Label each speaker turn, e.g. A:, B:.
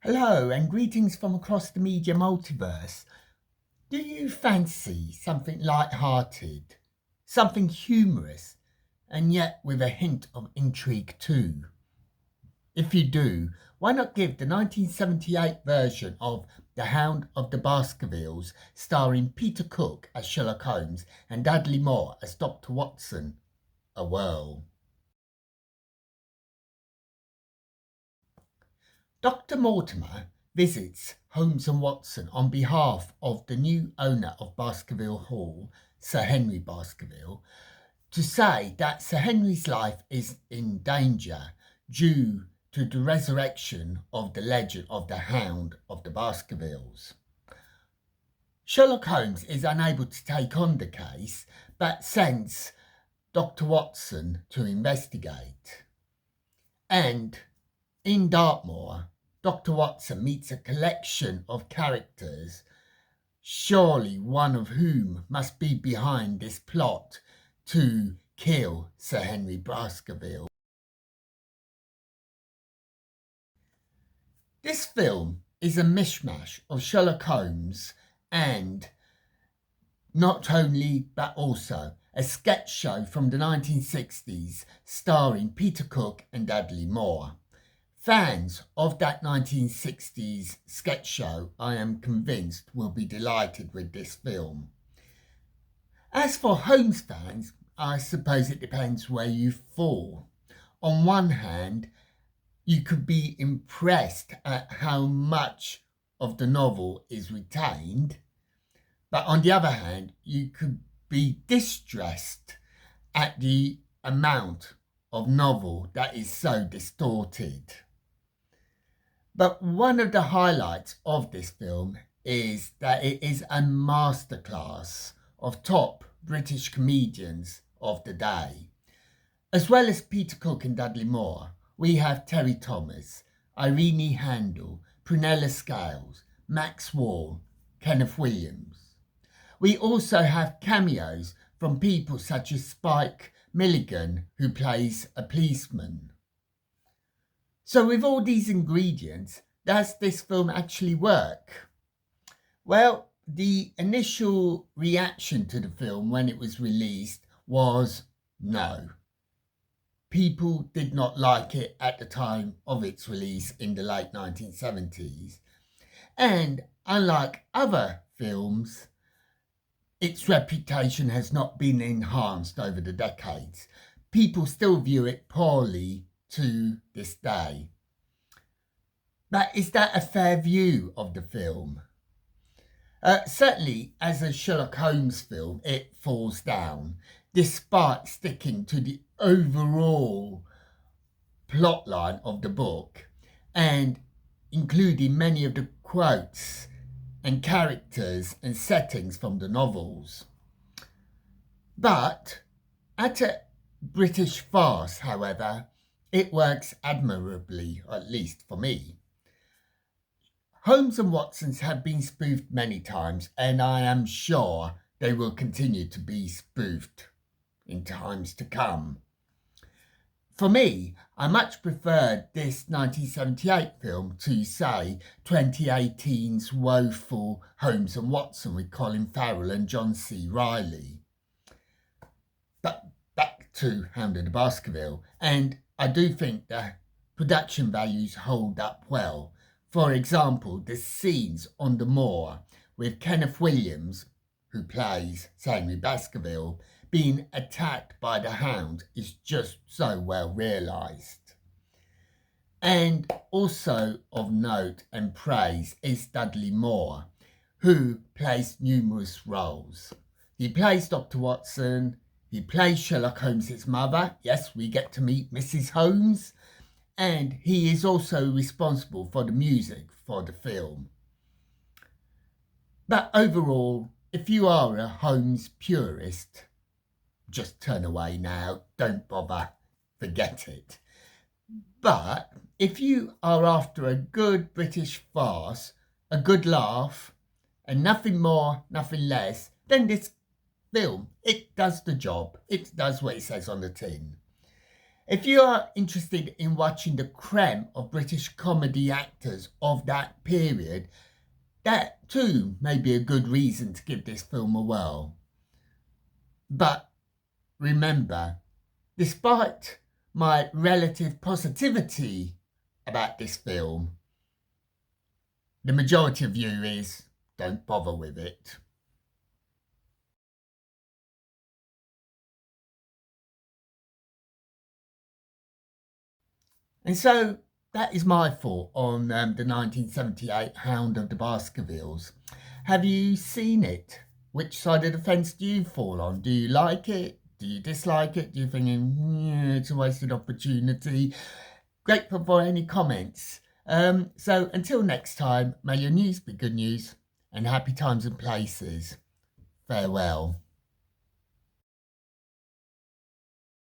A: Hello and greetings from across the media multiverse. Do you fancy something light-hearted, something humorous, and yet with a hint of intrigue too? If you do, why not give the 1978 version of The Hound of the Baskervilles, starring Peter Cook as Sherlock Holmes and Dudley Moore as Dr. Watson, a whirl? Dr. Mortimer visits Holmes and Watson on behalf of the new owner of Baskerville Hall, Sir Henry Baskerville, to say that Sir Henry's life is in danger due to the resurrection of the legend of the Hound of the Baskervilles. Sherlock Holmes is unable to take on the case, but sends Dr. Watson to investigate. And in Dartmoor, Dr. Watson meets a collection of characters, surely one of whom must be behind this plot to kill Sir Henry Baskerville. This film is a mishmash of Sherlock Holmes and not only but also a sketch show from the 1960s starring Peter Cook and Dudley Moore. Fans of that 1960s sketch show, I am convinced, will be delighted with this film. As for Holmes fans, I suppose it depends where you fall. On one hand, you could be impressed at how much of the novel is retained, but on the other hand, you could be distressed at the amount of novel that is so distorted. But one of the highlights of this film is that it is a masterclass of top British comedians of the day. As well as Peter Cook and Dudley Moore, we have Terry Thomas, Irene Handl, Prunella Scales, Max Wall, Kenneth Williams. We also have cameos from people such as Spike Milligan, who plays a policeman. So with all these ingredients, does this film actually work? Well, the initial reaction to the film when it was released was no. People did not like it at the time of its release in the late 1970s. And unlike other films, its reputation has not been enhanced over the decades. People still view it poorly to this day. But is that a fair view of the film? Certainly, as a Sherlock Holmes film, it falls down, despite sticking to the overall plotline of the book and including many of the quotes and characters and settings from the novels. But at a British farce, however, it works admirably, at least for me. Holmes and Watsons have been spoofed many times, and I am sure they will continue to be spoofed in times to come. For me, I much preferred this 1978 film to, say, 2018's woeful Holmes and Watson with Colin Farrell and John C. Reilly. But back to Hound of the Baskerville, and I do think the production values hold up well. For example, the scenes on the moor with Kenneth Williams, who plays Sir Henry Baskerville, being attacked by the Hound is just so well realised. And also of note and praise is Dudley Moore, who plays numerous roles. He plays Dr. Watson, he plays Sherlock Holmes' mother. Yes, we get to meet Mrs. Holmes. And he is also responsible for the music for the film. But overall, if you are a Holmes purist, just turn away now, don't bother, forget it. But if you are after a good British farce, a good laugh, and nothing more, nothing less, then this film, it does the job. It does what it says on the tin. If you are interested in watching the creme of British comedy actors of that period, that too may be a good reason to give this film a whirl. But remember, despite my relative positivity about this film, the majority of you is don't bother with it. And so that is my thought on the 1978 Hound of the Baskervilles. Have you seen it? Which side of the fence do you fall on? Do you like it? Do you dislike it? Do you think it's a wasted opportunity? Grateful for any comments. So until next time, may your news be good news and happy times and places. Farewell.